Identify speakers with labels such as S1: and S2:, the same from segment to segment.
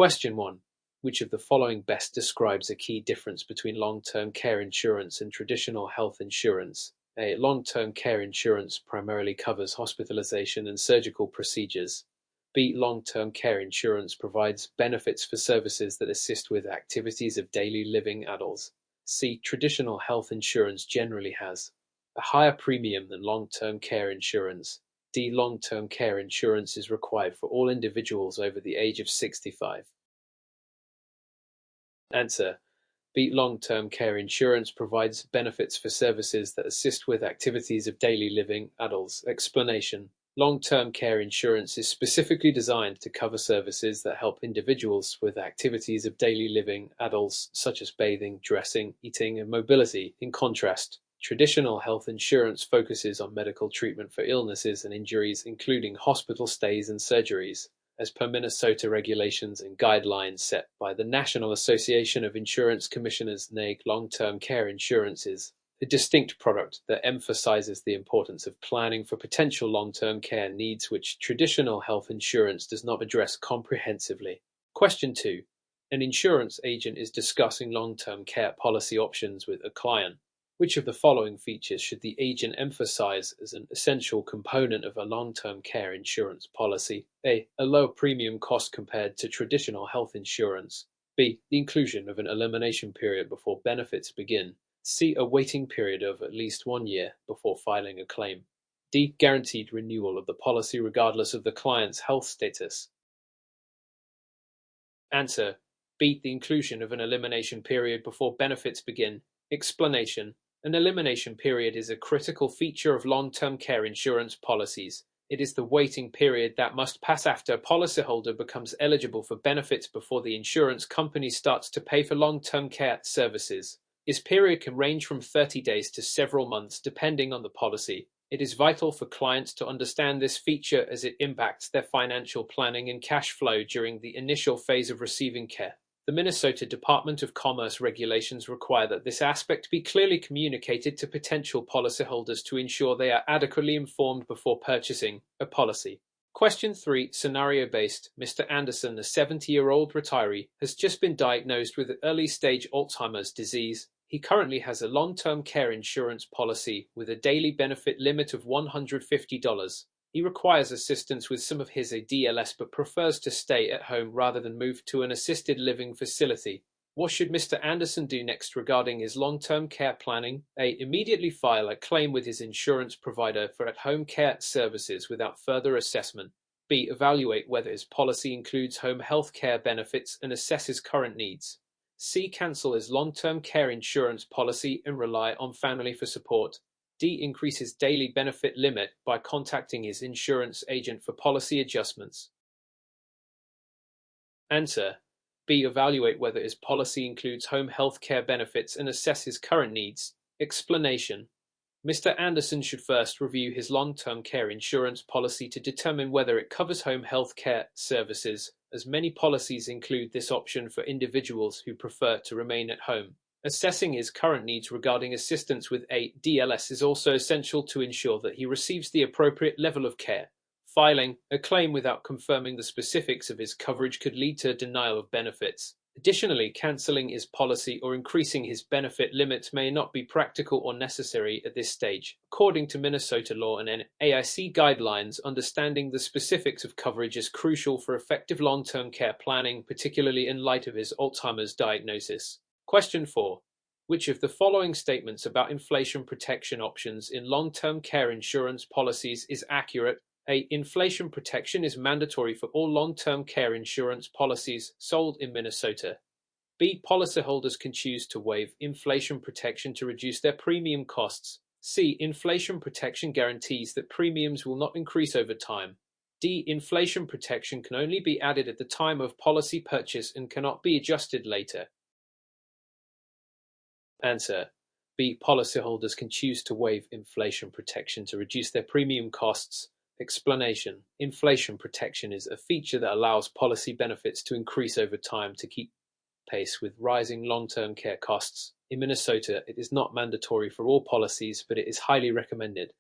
S1: Question 1. Which of the following best describes a key difference between long-term care insurance and traditional health insurance? A. Long-term care insurance primarily covers hospitalization and surgical procedures. B. Long-term care insurance provides benefits for services that assist with activities of daily living adults. C. Traditional health insurance generally has a higher premium than long-term care insurance. D. Long-term care insurance is required for all individuals over the age of 65. Answer: B. Long-term care insurance provides benefits for services that assist with activities of daily living adults. Explanation: Long-term care insurance is specifically designed to cover services that help individuals with activities of daily living adults, such as bathing, dressing, eating, and mobility. In contrast, traditional health insurance focuses on medical treatment for illnesses and injuries, including hospital stays and surgeries. As per Minnesota regulations and guidelines set by the National Association of Insurance Commissioners (NAIC), long-term care insurance is a distinct product that emphasizes the importance of planning for potential long-term care needs which traditional health insurance does not address comprehensively. Question 2. An insurance agent is discussing long-term care policy options with a client. Which of the following features should the agent emphasize as an essential component of a long-term care insurance policy? A. A low premium cost compared to traditional health insurance. B. The inclusion of an elimination period before benefits begin. C. A waiting period of at least 1 year before filing a claim. D. Guaranteed renewal of the policy regardless of the client's health status. Answer: B. The inclusion of an elimination period before benefits begin. Explanation: An elimination period is a critical feature of long-term care insurance policies. It is the waiting period that must pass after a policyholder becomes eligible for benefits before the insurance company starts to pay for long-term care services. This period can range from 30 days to several months depending on the policy. It is vital for clients to understand this feature as it impacts their financial planning and cash flow during the initial phase of receiving care. The Minnesota Department of Commerce regulations require that this aspect be clearly communicated to potential policyholders to ensure they are adequately informed before purchasing a policy. Question 3, scenario-based. Mr. Anderson, a 70-year-old retiree, has just been diagnosed with early-stage Alzheimer's disease. He currently has a long-term care insurance policy with a daily benefit limit of $150. He requires assistance with some of his DLS but prefers to stay at home rather than move to an assisted living facility. What should Mr. Anderson do next regarding his long-term care planning? A. Immediately file a claim with his insurance provider for at-home care services without further assessment. B. Evaluate whether his policy includes home health care benefits and assess his current needs. C. Cancel his long-term care insurance policy and rely on family for support. D. Increase his daily benefit limit by contacting his insurance agent for policy adjustments. Answer: B. Evaluate whether his policy includes home health care benefits and assess his current needs. Explanation: Mr. Anderson should first review his long-term care insurance policy to determine whether it covers home health care services, as many policies include this option for individuals who prefer to remain at home. Assessing his current needs regarding assistance with a DLS is also essential to ensure that he receives the appropriate level of care. Filing a claim without confirming the specifics of his coverage could lead to denial of benefits. Additionally, cancelling his policy or increasing his benefit limits may not be practical or necessary at this stage. According to Minnesota law and NAIC guidelines, understanding the specifics of coverage is crucial for effective long-term care planning, particularly in light of his Alzheimer's diagnosis. Question 4. Which of the following statements about inflation protection options in long-term care insurance policies is accurate? A. Inflation protection is mandatory for all long-term care insurance policies sold in Minnesota. B. Policyholders can choose to waive inflation protection to reduce their premium costs. C. Inflation protection guarantees that premiums will not increase over time. D. Inflation protection can only be added at the time of policy purchase and cannot be adjusted later. Answer: B. Policyholders can choose to waive inflation protection to reduce their premium costs. Explanation: Inflation protection is a feature that allows policy benefits to increase over time to keep pace with rising long-term care costs. In Minnesota, it is not mandatory for all policies, but it is highly recommended.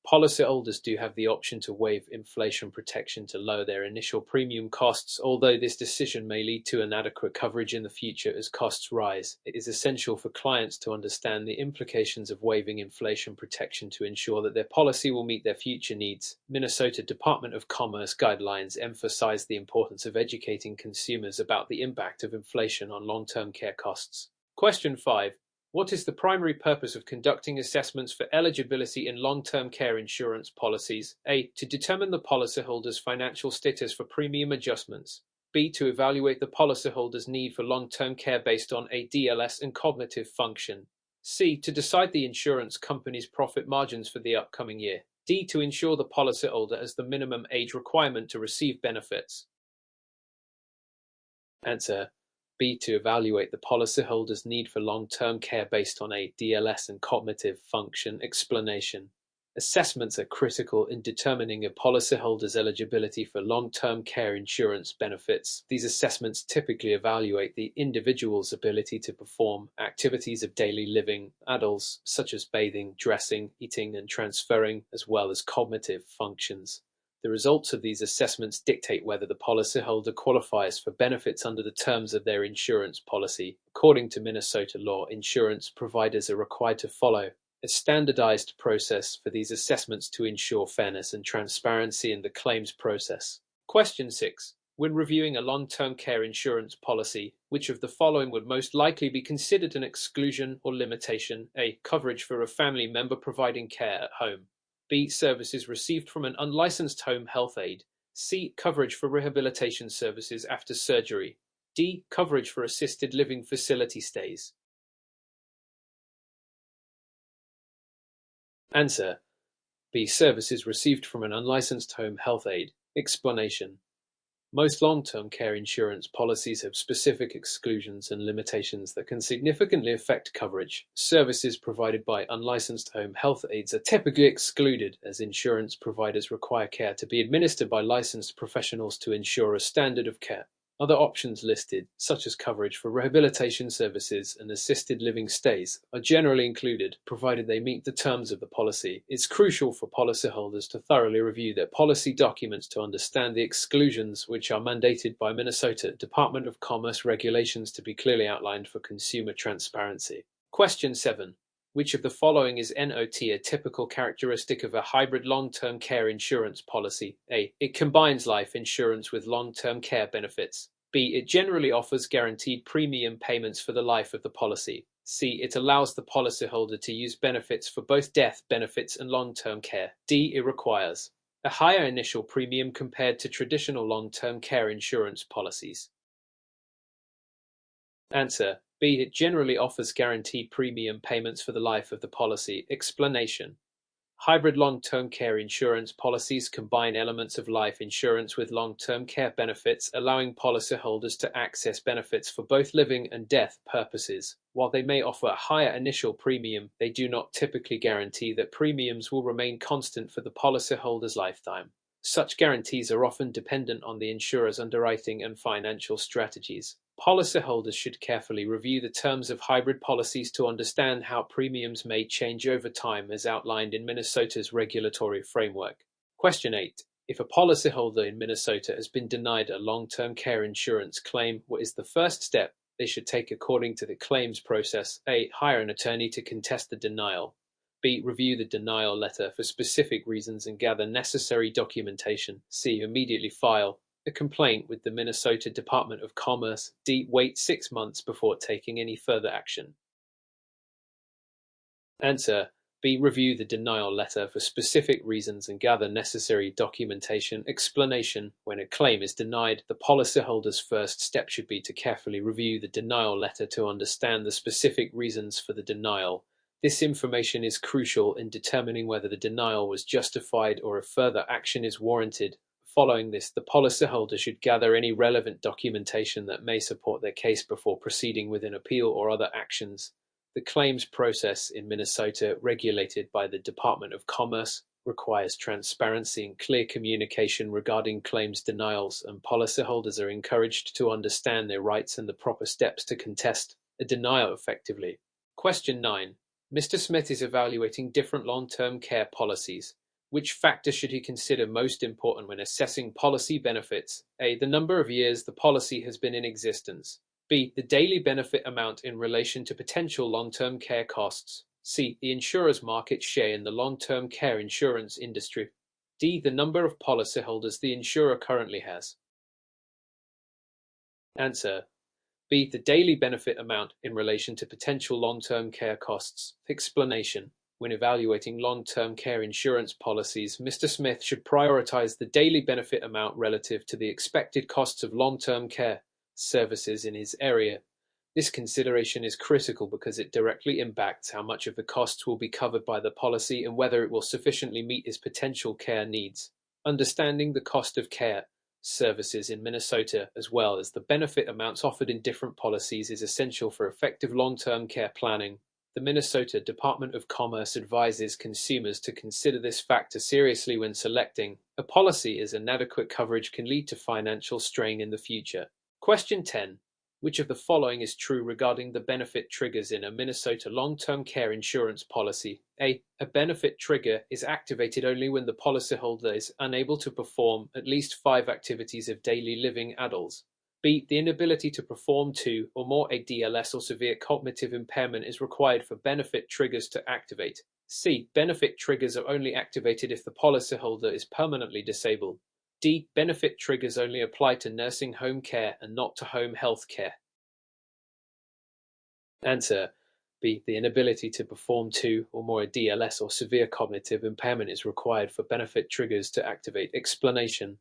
S1: Policyholders do have the option to waive inflation protection to lower their initial premium costs, although this decision may lead to inadequate coverage in the future as costs rise. It is essential for clients to understand the implications of waiving inflation protection to ensure that their policy will meet their future needs. Minnesota Department of Commerce guidelines emphasize the importance of educating consumers about the impact of inflation on long-term care costs. Question 5. What is the primary purpose of conducting assessments for eligibility in long-term care insurance policies? A. To determine the policyholder's financial status for premium adjustments. B. To evaluate the policyholder's need for long-term care based on a DLS and cognitive function. C. To decide the insurance company's profit margins for the upcoming year. D. To ensure the policyholder has the minimum age requirement to receive benefits. Answer. B. To evaluate the policyholder's need for long-term care based on a DLS and cognitive function. Explanation. Assessments are critical in determining a policyholder's eligibility for long-term care insurance benefits. These assessments typically evaluate the individual's ability to perform activities of daily living, adults such as bathing, dressing, eating, and transferring, as well as cognitive functions. The results of these assessments dictate whether the policyholder qualifies for benefits under the terms of their insurance policy. According to Minnesota law, insurance providers are required to follow a standardized process for these assessments to ensure fairness and transparency in the claims process. Question 6. When reviewing a long-term care insurance policy, which of the following would most likely be considered an exclusion or limitation? A. Coverage for a family member providing care at home. B. Services received from an unlicensed home health aide. C. Coverage for rehabilitation services after surgery. D. Coverage for assisted living facility stays. Answer. B. Services received from an unlicensed home health aide. Explanation. Most long-term care insurance policies have specific exclusions and limitations that can significantly affect coverage. Services provided by unlicensed home health aides are typically excluded, as insurance providers require care to be administered by licensed professionals to ensure a standard of care. Other options listed, such as coverage for rehabilitation services and assisted living stays, are generally included, provided they meet the terms of the policy. It's crucial for policyholders to thoroughly review their policy documents to understand the exclusions, which are mandated by Minnesota Department of Commerce regulations to be clearly outlined for consumer transparency. Question 7. Which of the following is not a typical characteristic of a hybrid long-term care insurance policy? A. It combines life insurance with long-term care benefits. B. It generally offers guaranteed premium payments for the life of the policy. C. It allows the policyholder to use benefits for both death benefits and long-term care. D. It requires a higher initial premium compared to traditional long-term care insurance policies. Answer. B. It generally offers guaranteed premium payments for the life of the policy. Explanation. Hybrid long-term care insurance policies combine elements of life insurance with long-term care benefits, allowing policyholders to access benefits for both living and death purposes. While they may offer a higher initial premium, they do not typically guarantee that premiums will remain constant for the policyholder's lifetime. Such guarantees are often dependent on the insurer's underwriting and financial strategies. Policyholders should carefully review the terms of hybrid policies to understand how premiums may change over time, as outlined in Minnesota's regulatory framework. Question 8. If a policyholder in Minnesota has been denied a long-term care insurance claim, what is the first step they should take according to the claims process? A. Hire an attorney to contest the denial. B. Review the denial letter for specific reasons and gather necessary documentation. C. Immediately file a complaint with the Minnesota Department of Commerce. D. Wait 6 months before taking any further action. Answer. B. Review the denial letter for specific reasons and gather necessary documentation. Explanation. When a claim is denied, the policyholder's first step should be to carefully review the denial letter to understand the specific reasons for the denial. This information is crucial in determining whether the denial was justified or if further action is warranted. Following this, the policyholder should gather any relevant documentation that may support their case before proceeding with an appeal or other actions. The claims process in Minnesota, regulated by the Department of Commerce, requires transparency and clear communication regarding claims denials, and policyholders are encouraged to understand their rights and the proper steps to contest a denial effectively. Question 9. Mr. Smith is evaluating different long-term care policies. Which factor should he consider most important when assessing policy benefits? A. The number of years the policy has been in existence. B. The daily benefit amount in relation to potential long-term care costs. C. The insurer's market share in the long-term care insurance industry. D. The number of policyholders the insurer currently has. Answer. B. The daily benefit amount in relation to potential long-term care costs. Explanation. When evaluating long-term care insurance policies, Mr. Smith should prioritize the daily benefit amount relative to the expected costs of long-term care services in his area. This consideration is critical because it directly impacts how much of the costs will be covered by the policy and whether it will sufficiently meet his potential care needs. Understanding the cost of care services in Minnesota, as well as the benefit amounts offered in different policies, is essential for effective long-term care planning. The Minnesota Department of Commerce advises consumers to consider this factor seriously when selecting a policy, as inadequate coverage can lead to financial strain in the future. Question 10. Which of the following is true regarding the benefit triggers in a Minnesota long-term care insurance policy? A. A benefit trigger is activated only when the policyholder is unable to perform at least 5 activities of daily living adults. B. The inability to perform 2 or more ADLS or severe cognitive impairment is required for benefit triggers to activate. C. Benefit triggers are only activated if the policyholder is permanently disabled. D. Benefit triggers only apply to nursing home care and not to home health care. Answer. B. The inability to perform 2 or more DLS or severe cognitive impairment is required for benefit triggers to activate. Explanation.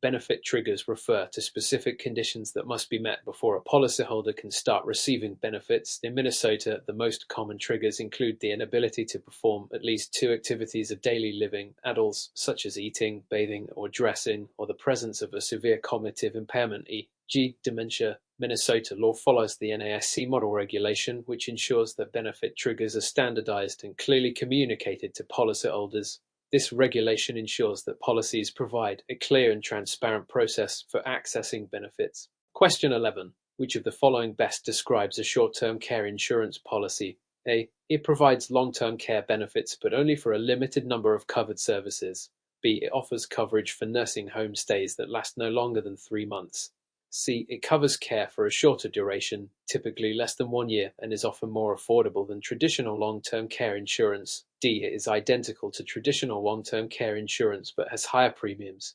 S1: Benefit triggers refer to specific conditions that must be met before a policyholder can start receiving benefits. In Minnesota, the most common triggers include the inability to perform at least 2 activities of daily living adults, such as eating, bathing, or dressing, or the presence of a severe cognitive impairment, e.g., dementia. Minnesota law follows the NAIC model regulation, which ensures that benefit triggers are standardized and clearly communicated to policyholders. This regulation ensures that policies provide a clear and transparent process for accessing benefits. Question 11. Which of the following best describes a short-term care insurance policy? A. It provides long-term care benefits, but only for a limited number of covered services. B. It offers coverage for nursing home stays that last no longer than 3 months. C. It covers care for a shorter duration, typically less than 1 year, and is often more affordable than traditional long-term care insurance. D. It is identical to traditional long-term care insurance but has higher premiums.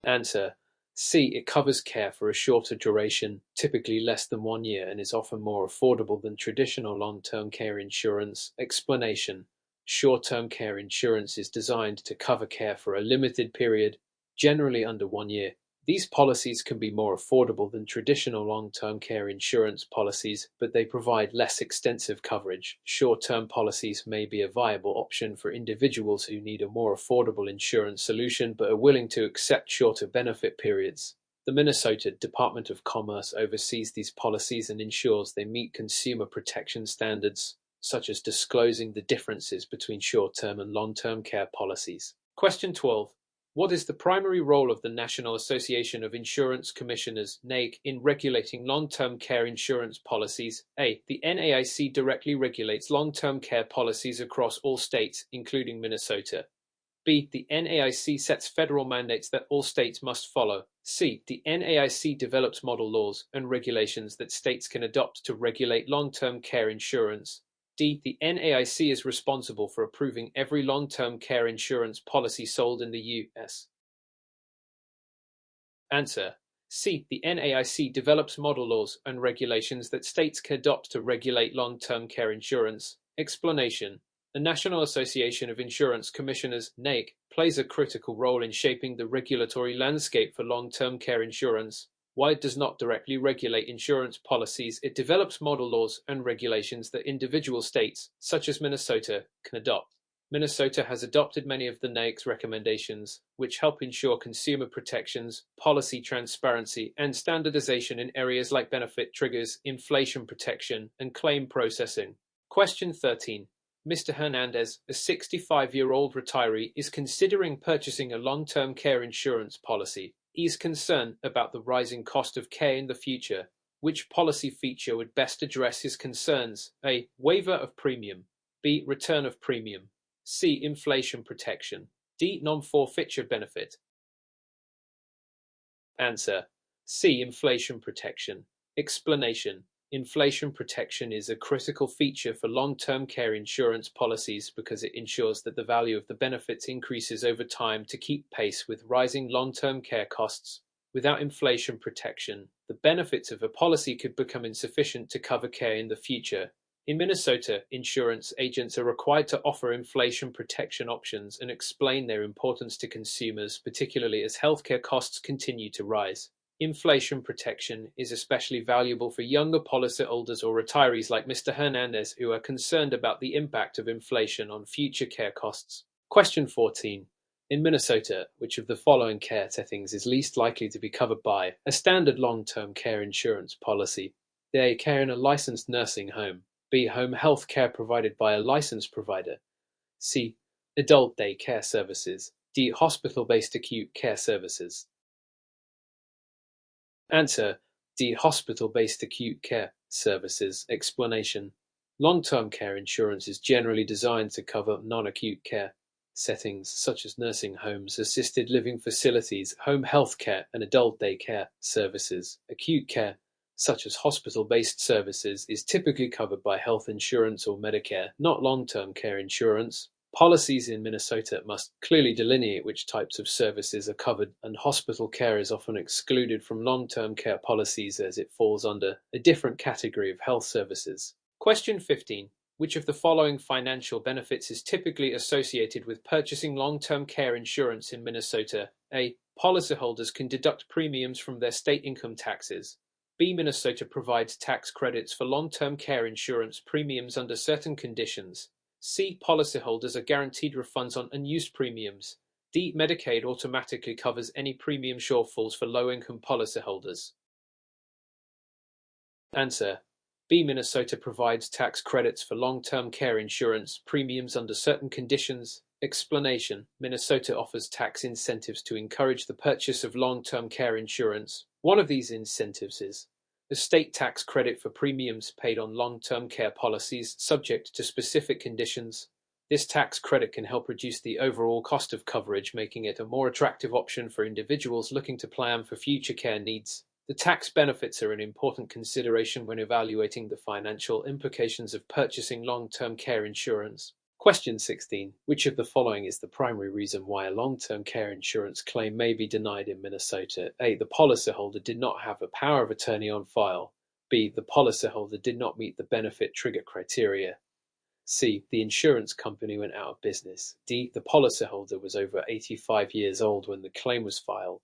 S1: Answer. C. It covers care for a shorter duration, typically less than 1 year, and is often more affordable than traditional long-term care insurance. Explanation. Short-term care insurance is designed to cover care for a limited period, generally under 1 year. These policies can be more affordable than traditional long-term care insurance policies, but they provide less extensive coverage. Short-term policies may be a viable option for individuals who need a more affordable insurance solution but are willing to accept shorter benefit periods. The Minnesota Department of Commerce oversees these policies and ensures they meet consumer protection standards, such as disclosing the differences between short-term and long-term care policies. Question 12. What is the primary role of the National Association of Insurance Commissioners (NAIC) in regulating long-term care insurance policies? A. The NAIC directly regulates long-term care policies across all states, including Minnesota. B. The NAIC sets federal mandates that all states must follow. C. The NAIC develops model laws and regulations that states can adopt to regulate long-term care insurance. D. The NAIC is responsible for approving every long-term care insurance policy sold in the U.S. Answer. C. The NAIC develops model laws and regulations that states can adopt to regulate long-term care insurance. Explanation. The National Association of Insurance Commissioners (NAIC) plays a critical role in shaping the regulatory landscape for long-term care insurance. While it does not directly regulate insurance policies, it develops model laws and regulations that individual states, such as Minnesota, can adopt. Minnesota has adopted many of the NAIC's recommendations, which help ensure consumer protections, policy transparency, and standardization in areas like benefit triggers, inflation protection, and claim processing. Question 13. Mr. Hernandez, a 65-year-old retiree, is considering purchasing a long-term care insurance policy. He is concerned about the rising cost of care in the future. Which policy feature would best address his concerns? A. Waiver of premium. B. Return of premium. C. Inflation protection. D. Non-forfeiture benefit. Answer: C. Inflation protection. Explanation: inflation protection is a critical feature for long-term care insurance policies because it ensures that the value of the benefits increases over time to keep pace with rising long-term care costs. Without inflation protection, the benefits of a policy could become insufficient to cover care in the future. In Minnesota, insurance agents are required to offer inflation protection options and explain their importance to consumers, particularly as healthcare costs continue to rise. Inflation protection is especially valuable for younger policyholders or retirees like Mr. Hernandez who are concerned about the impact of inflation on future care costs. Question 14. In Minnesota, which of the following care settings is least likely to be covered by a standard long-term care insurance policy? A. Care in a licensed nursing home. B. Home health care provided by a licensed provider. C. Adult day care services. D. Hospital-based acute care services. Answer: D. Hospital-based acute care services. Explanation: long-term care insurance is generally designed to cover non-acute care settings such as nursing homes, assisted living facilities, home health care, and adult day care services. Acute care, such as hospital-based services, is typically covered by health insurance or Medicare, not long-term care insurance. Policies in Minnesota must clearly delineate which types of services are covered, and hospital care is often excluded from long-term care policies as it falls under a different category of health services. Question 15. Which of the following financial benefits is typically associated with purchasing long-term care insurance in Minnesota? A. Policyholders can deduct premiums from their state income taxes. B. Minnesota provides tax credits for long-term care insurance premiums under certain conditions. C. Policyholders are guaranteed refunds on unused premiums. D. Medicaid automatically covers any premium shortfalls for low-income policyholders. Answer: B. Minnesota provides tax credits for long-term care insurance premiums under certain conditions. Explanation: Minnesota offers tax incentives to encourage the purchase of long-term care insurance. One of these incentives is a state tax credit for premiums paid on long-term care policies subject to specific conditions. This tax credit can help reduce the overall cost of coverage, making it a more attractive option for individuals looking to plan for future care needs. The tax benefits are an important consideration when evaluating the financial implications of purchasing long-term care insurance. Question 16. Which of the following is the primary reason why a long-term care insurance claim may be denied in Minnesota? A. The policyholder did not have a power of attorney on file. B. The policyholder did not meet the benefit trigger criteria. C. The insurance company went out of business. D. The policyholder was over 85 years old when the claim was filed.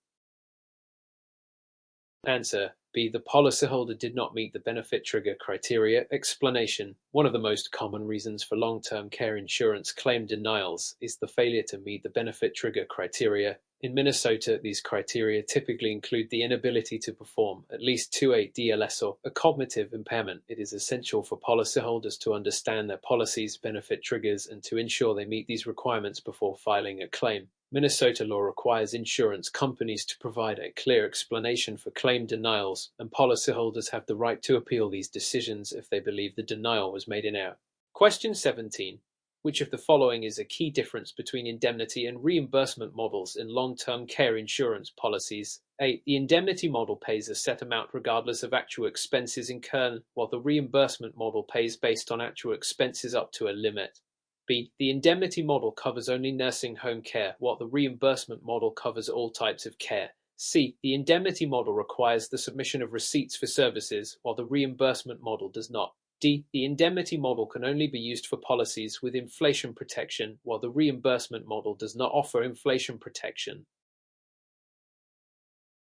S1: Answer: B. The policyholder did not meet the benefit trigger criteria. Explanation: one of the most common reasons for long-term care insurance claim denials is the failure to meet the benefit trigger criteria. In Minnesota, these criteria typically include the inability to perform, at least to a DLS or a cognitive impairment. It is essential for policyholders to understand their policy's benefit triggers and to ensure they meet these requirements before filing a claim. Minnesota law requires insurance companies to provide a clear explanation for claim denials, and policyholders have the right to appeal these decisions if they believe the denial was made in error. Question 17. Which of the following is a key difference between indemnity and reimbursement models in long-term care insurance policies? A. The indemnity model pays a set amount regardless of actual expenses incurred, while the reimbursement model pays based on actual expenses up to a limit. B. The indemnity model covers only nursing home care, while the reimbursement model covers all types of care. C. The indemnity model requires the submission of receipts for services, while the reimbursement model does not. D. The indemnity model can only be used for policies with inflation protection, while the reimbursement model does not offer inflation protection.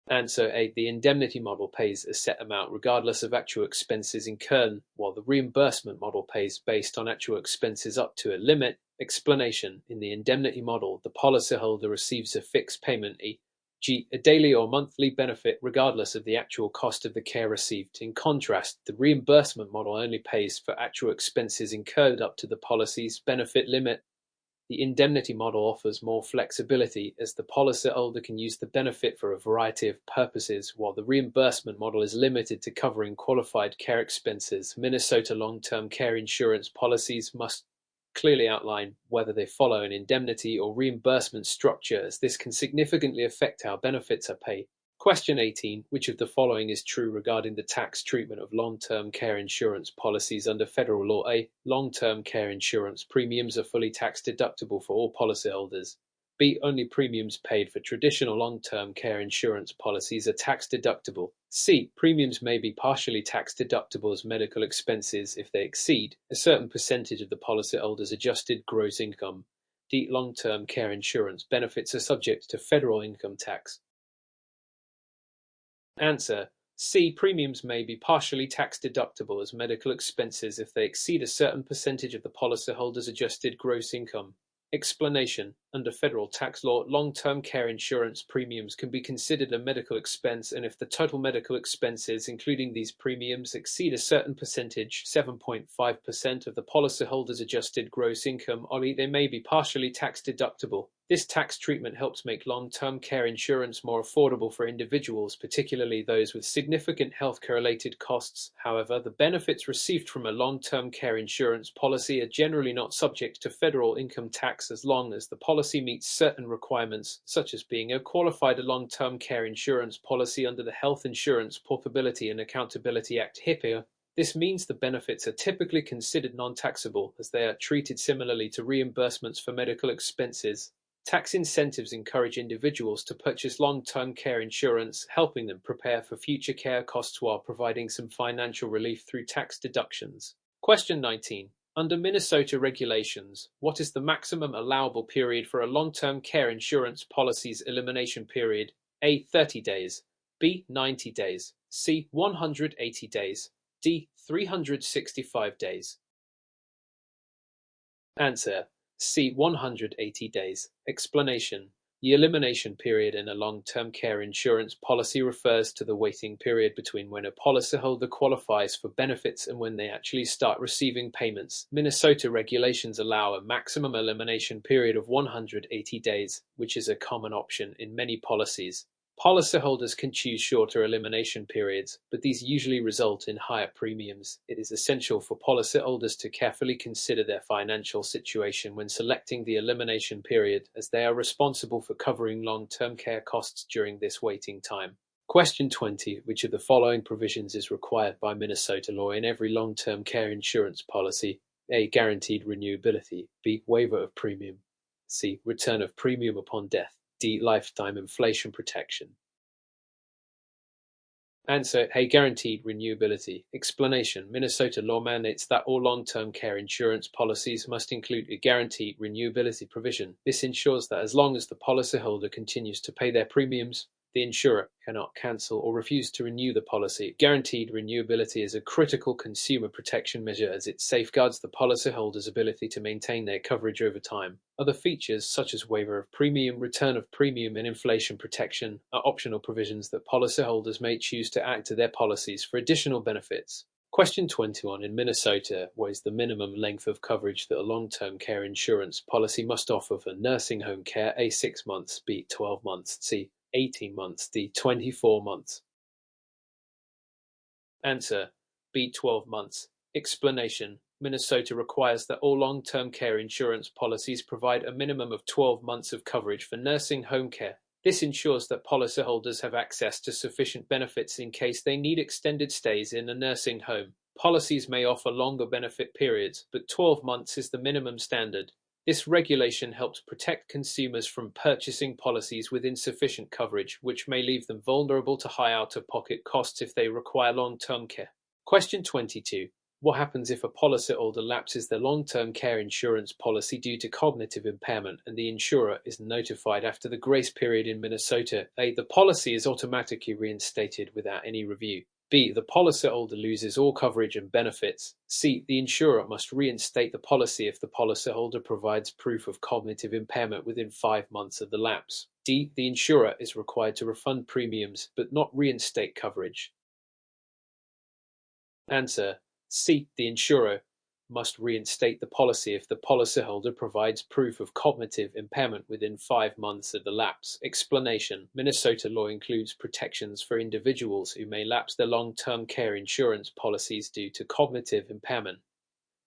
S1: Answer: A. The indemnity model pays a set amount regardless of actual expenses incurred, while the reimbursement model pays based on actual expenses up to a limit. Explanation: in the indemnity model, the policyholder receives a fixed payment, e.g., a daily or monthly benefit regardless of the actual cost of the care received. In contrast, the reimbursement model only pays for actual expenses incurred up to the policy's benefit limit. The indemnity model offers more flexibility as the policyholder can use the benefit for a variety of purposes, while the reimbursement model is limited to covering qualified care expenses. Minnesota long-term care insurance policies must clearly outline whether they follow an indemnity or reimbursement structure, as this can significantly affect how benefits are paid. Question 18. Which of the following is true regarding the tax treatment of long-term care insurance policies under federal law? A. Long-term care insurance premiums are fully tax-deductible for all policyholders. B. Only premiums paid for traditional long-term care insurance policies are tax-deductible. C. Premiums may be partially tax-deductible as medical expenses if they exceed a certain percentage of the policyholder's adjusted gross income. D. Long-term care insurance benefits are subject to federal income tax. Answer: C. Premiums may be partially tax-deductible as medical expenses if they exceed a certain percentage of the policyholder's adjusted gross income. Explanation: under federal tax law, long-term care insurance premiums can be considered a medical expense, and if the total medical expenses, including these premiums, exceed a certain percentage, 7.5% of the policyholder's adjusted gross income, they may be partially tax-deductible. This tax treatment helps make long-term care insurance more affordable for individuals, particularly those with significant healthcare-related costs. However, the benefits received from a long-term care insurance policy are generally not subject to federal income tax as long as the policy meets certain requirements, such as being a qualified long-term care insurance policy under the Health Insurance Portability and Accountability Act (HIPAA). This means the benefits are typically considered non-taxable, as they are treated similarly to reimbursements for medical expenses. Tax incentives encourage individuals to purchase long-term care insurance, helping them prepare for future care costs while providing some financial relief through tax deductions. Question 19. Under Minnesota regulations, what is the maximum allowable period for a long-term care insurance policy's elimination period? A. 30 days. B. 90 days. C. 180 days. D. 365 days. Answer: C. 180 days. Explanation: the elimination period in a long-term care insurance policy refers to the waiting period between when a policyholder qualifies for benefits and when they actually start receiving payments. Minnesota regulations allow a maximum elimination period of 180 days, which is a common option in many policies. Policyholders can choose shorter elimination periods, but these usually result in higher premiums. It is essential for policyholders to carefully consider their financial situation when selecting the elimination period, as they are responsible for covering long-term care costs during this waiting time. Question 20. Which of the following provisions is required by Minnesota law in every long-term care insurance policy? A. Guaranteed renewability. B. Waiver of premium. C. Return of premium upon death. D. Lifetime inflation protection. Answer: A. Guaranteed renewability. Explanation: Minnesota law mandates that all long-term care insurance policies must include a guaranteed renewability provision. This ensures that as long as the policyholder continues to pay their premiums, the insurer cannot cancel or refuse to renew the policy. Guaranteed renewability is a critical consumer protection measure, as it safeguards the policyholder's ability to maintain their coverage over time. Other features, such as waiver of premium, return of premium, and inflation protection, are optional provisions that policyholders may choose to add to their policies for additional benefits. Question 21. In Minnesota, what is the minimum length of coverage that a long-term care insurance policy must offer for nursing home care? A. 6 months. B. 12 months. C. 18 months. D. 24 months. Answer: B. 12 months. Explanation: Minnesota requires that all long-term care insurance policies provide a minimum of 12 months of coverage for nursing home care. This ensures that policyholders have access to sufficient benefits in case they need extended stays in a nursing home. Policies may offer longer benefit periods, but 12 months is the minimum standard. This regulation helps protect consumers from purchasing policies with insufficient coverage, which may leave them vulnerable to high out-of-pocket costs if they require long-term care. Question 22. What happens if a policyholder lapses their long-term care insurance policy due to cognitive impairment and the insurer is notified after the grace period in Minnesota? A. The policy is automatically reinstated without any review. B. The policyholder loses all coverage and benefits. C. The insurer must reinstate the policy if the policyholder provides proof of cognitive impairment within 5 months of the lapse. D. The insurer is required to refund premiums but not reinstate coverage. Answer: C. The insurer must reinstate the policy if the policyholder provides proof of cognitive impairment within 5 months of the lapse. Explanation: Minnesota law includes protections for individuals who may lapse their long-term care insurance policies due to cognitive impairment.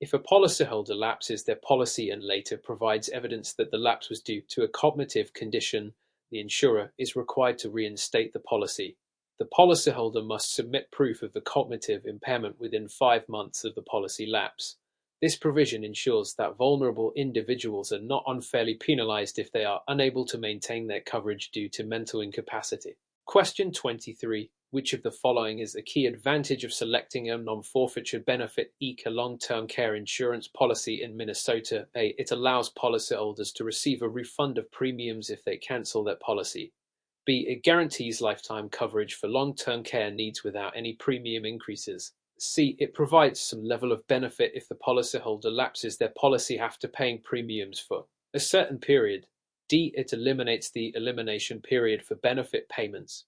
S1: If a policyholder lapses their policy and later provides evidence that the lapse was due to a cognitive condition, the insurer is required to reinstate the policy. The policyholder must submit proof of the cognitive impairment within 5 months of the policy lapse. This provision ensures that vulnerable individuals are not unfairly penalized if they are unable to maintain their coverage due to mental incapacity. Question 23. Which of the following is a key advantage of selecting a non-forfeiture benefit ECA long-term care insurance policy in Minnesota? A. It allows policyholders to receive a refund of premiums if they cancel their policy. B. It guarantees lifetime coverage for long-term care needs without any premium increases. C. It provides some level of benefit if the policyholder lapses their policy after paying premiums for a certain period. D. It eliminates the elimination period for benefit payments.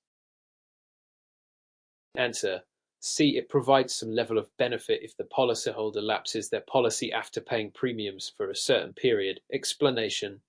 S1: Answer: C. It provides some level of benefit if the policyholder lapses their policy after paying premiums for a certain period. Explanation: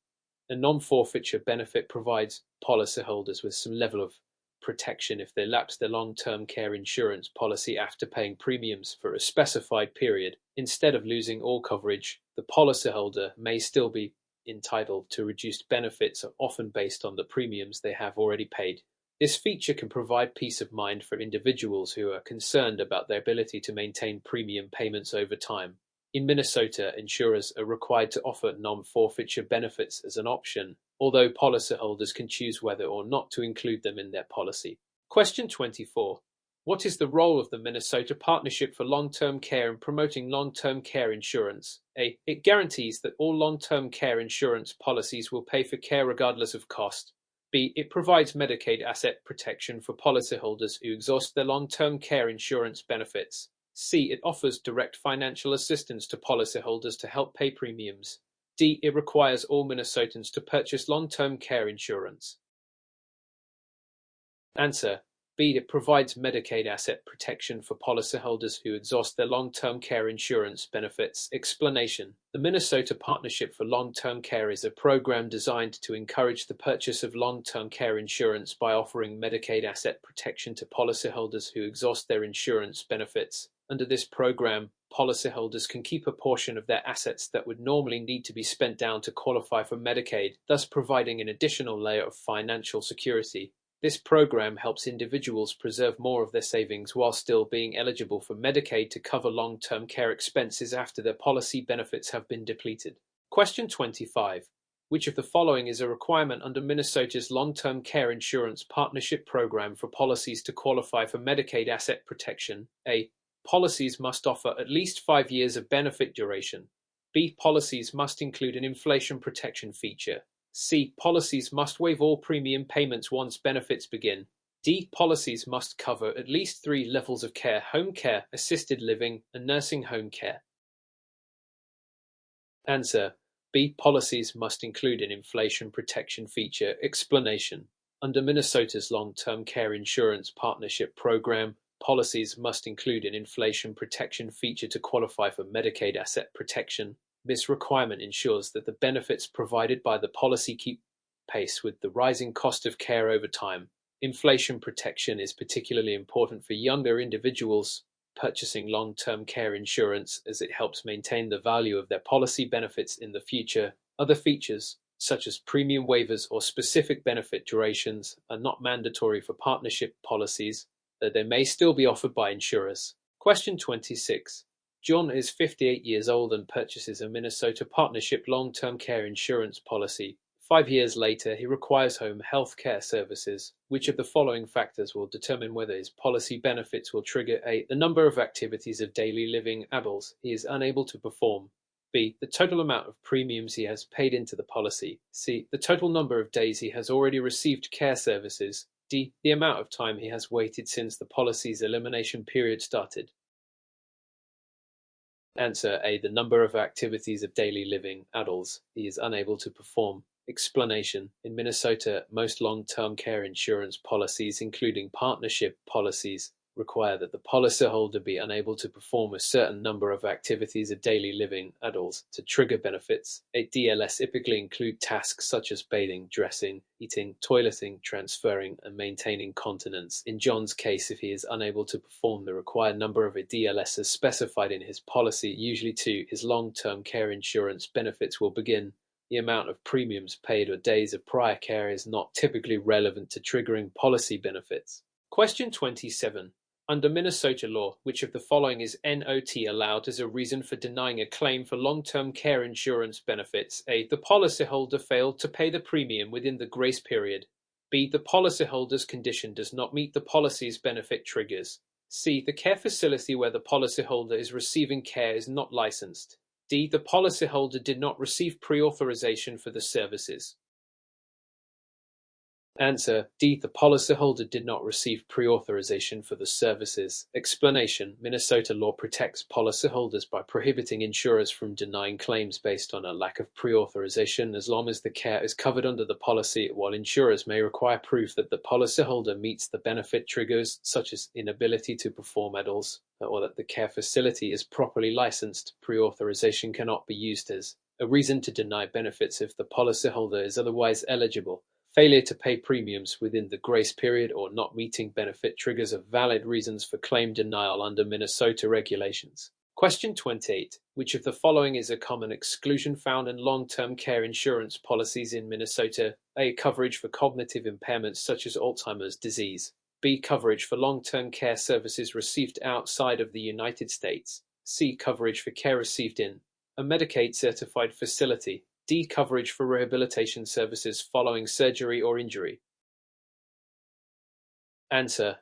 S1: a non-forfeiture benefit provides policyholders with some level of protection if they lapse their long-term care insurance policy after paying premiums for a specified period. Instead of losing all coverage, the policyholder may still be entitled to reduced benefits, often based on the premiums they have already paid. This feature can provide peace of mind for individuals who are concerned about their ability to maintain premium payments over time. In Minnesota, insurers are required to offer non-forfeiture benefits as an option, although policyholders can choose whether or not to include them in their policy. Question 24. What is the role of the Minnesota Partnership for Long-Term Care in promoting long-term care insurance? A. It guarantees that all long-term care insurance policies will pay for care regardless of cost. B. It provides Medicaid asset protection for policyholders who exhaust their long-term care insurance benefits. C. It offers direct financial assistance to policyholders to help pay premiums. D. It requires all Minnesotans to purchase long-term care insurance. Answer: B. It provides Medicaid asset protection for policyholders who exhaust their long-term care insurance benefits. Explanation: the Minnesota Partnership for Long-Term Care is a program designed to encourage the purchase of long-term care insurance by offering Medicaid asset protection to policyholders who exhaust their insurance benefits. Under this program, policyholders can keep a portion of their assets that would normally need to be spent down to qualify for Medicaid, thus providing an additional layer of financial security. This program helps individuals preserve more of their savings while still being eligible for Medicaid to cover long-term care expenses after their policy benefits have been depleted. Question 25. Which of the following is a requirement under Minnesota's Long-Term Care Insurance Partnership Program for policies to qualify for Medicaid asset protection? A. Policies must offer at least 5 years of benefit duration. B. Policies must include an inflation protection feature. C. Policies must waive all premium payments once benefits begin. D. Policies must cover at least 3 levels of care: home care, assisted living, and nursing home care. Answer: B. Policies must include an inflation protection feature. Explanation: under Minnesota's Long-Term Care Insurance Partnership Program, policies must include an inflation protection feature to qualify for Medicaid asset protection. This requirement ensures that the benefits provided by the policy keep pace with the rising cost of care over time. Inflation protection is particularly important for younger individuals purchasing long-term care insurance, as it helps maintain the value of their policy benefits in the future. Other features, such as premium waivers or specific benefit durations, are not mandatory for partnership policies, though they may still be offered by insurers. Question 26. John is 58 years old and purchases a Minnesota Partnership long-term care insurance policy. 5 years later, he requires home health care services. Which of the following factors will determine whether his policy benefits will trigger? A. The number of activities of daily living adults he is unable to perform. B. The total amount of premiums he has paid into the policy. C. The total number of days he has already received care services. D. The amount of time he has waited since the policy's elimination period started. Answer: A. The number of activities of daily living adults he is unable to perform. Explanation: in Minnesota, most long-term care insurance policies, including partnership policies, require that the policyholder be unable to perform a certain number of activities of daily living adults to trigger benefits. A DLS typically include tasks such as bathing, dressing, eating, toileting, transferring, and maintaining continence. In John's case, if he is unable to perform the required number of a DLS as specified in his policy, usually 2, his long-term care insurance benefits will begin. The amount of premiums paid or days of prior care is not typically relevant to triggering policy benefits. Question 27. Under Minnesota law, which of the following is not allowed as a reason for denying a claim for long-term care insurance benefits? A. The policyholder failed to pay the premium within the grace period. B. The policyholder's condition does not meet the policy's benefit triggers. C. The care facility where the policyholder is receiving care is not licensed. D. The policyholder did not receive pre-authorization for the services. Answer: D. The policyholder did not receive pre-authorization for the services. Explanation: Minnesota law protects policyholders by prohibiting insurers from denying claims based on a lack of pre-authorization as long as the care is covered under the policy, while insurers may require proof that the policyholder meets the benefit triggers, such as inability to perform adults, or that the care facility is properly licensed. Pre-authorization cannot be used as a reason to deny benefits if the policyholder is otherwise eligible. Failure to pay premiums within the grace period or not meeting benefit triggers are valid reasons for claim denial under Minnesota regulations. Question 28. Which of the following is a common exclusion found in long-term care insurance policies in Minnesota? A. Coverage for cognitive impairments such as Alzheimer's disease. B. Coverage for long-term care services received outside of the United States. C. Coverage for care received in a Medicaid-certified facility. D. Coverage for rehabilitation services following surgery or injury. Answer: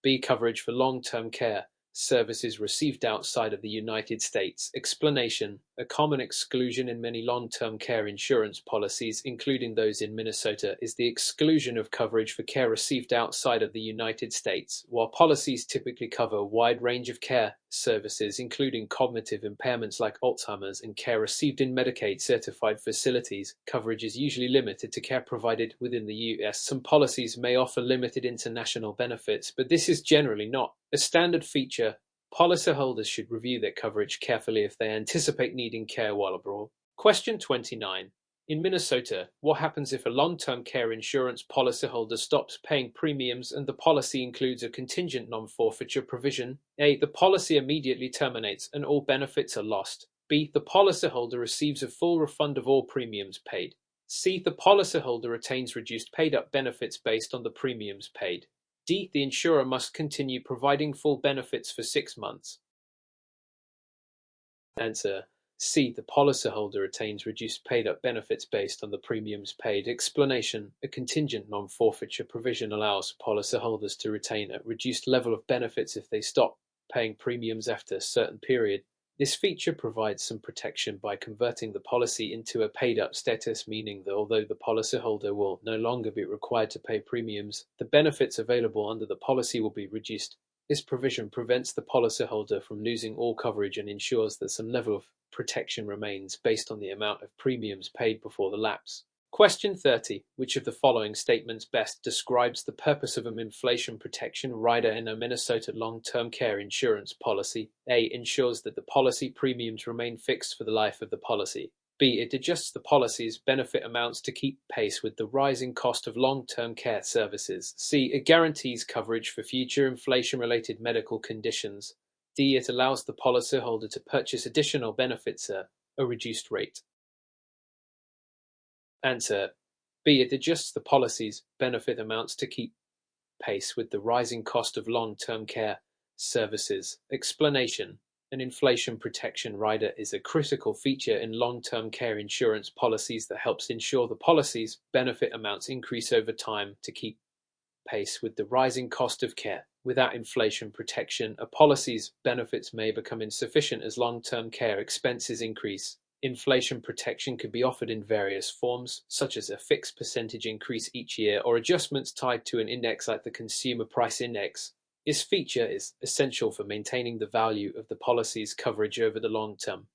S1: B. Coverage for long-term care services received outside of the United States. Explanation: a common exclusion in many long-term care insurance policies, including those in Minnesota, is the exclusion of coverage for care received outside of the United States. While policies typically cover a wide range of care services, including cognitive impairments like Alzheimer's and care received in Medicaid-certified facilities, coverage is usually limited to care provided within the U.S. Some policies may offer limited international benefits, but this is generally not a standard feature. Policyholders should review their coverage carefully if they anticipate needing care while abroad. Question 29. In Minnesota, what happens if a long-term care insurance policyholder stops paying premiums and the policy includes a contingent non-forfeiture provision? A. The policy immediately terminates and all benefits are lost. B. The policyholder receives a full refund of all premiums paid. C. The policyholder retains reduced paid-up benefits based on the premiums paid. D. The insurer must continue providing full benefits for 6 months. Answer: C. The policyholder retains reduced paid-up benefits based on the premiums paid. Explanation: a contingent non-forfeiture provision allows policyholders to retain a reduced level of benefits if they stop paying premiums after a certain period. This feature provides some protection by converting the policy into a paid-up status, meaning that although the policyholder will no longer be required to pay premiums, the benefits available under the policy will be reduced. This provision prevents the policyholder from losing all coverage and ensures that some level of protection remains based on the amount of premiums paid before the lapse. Question 30. Which of the following statements best describes the purpose of an inflation protection rider in a Minnesota long-term care insurance policy? A. Ensures that the policy premiums remain fixed for the life of the policy. B. It adjusts the policy's benefit amounts to keep pace with the rising cost of long-term care services. C. It guarantees coverage for future inflation-related medical conditions. D. It allows the policyholder to purchase additional benefits at a reduced rate. Answer: B. It adjusts the policy's benefit amounts to keep pace with the rising cost of long-term care services. Explanation: an inflation protection rider is a critical feature in long-term care insurance policies that helps ensure the policy's benefit amounts increase over time to keep pace with the rising cost of care. Without inflation protection, a policy's benefits may become insufficient as long-term care expenses increase. Inflation protection could be offered in various forms, such as a fixed percentage increase each year or adjustments tied to an index like the Consumer Price Index. This feature is essential for maintaining the value of the policy's coverage over the long term.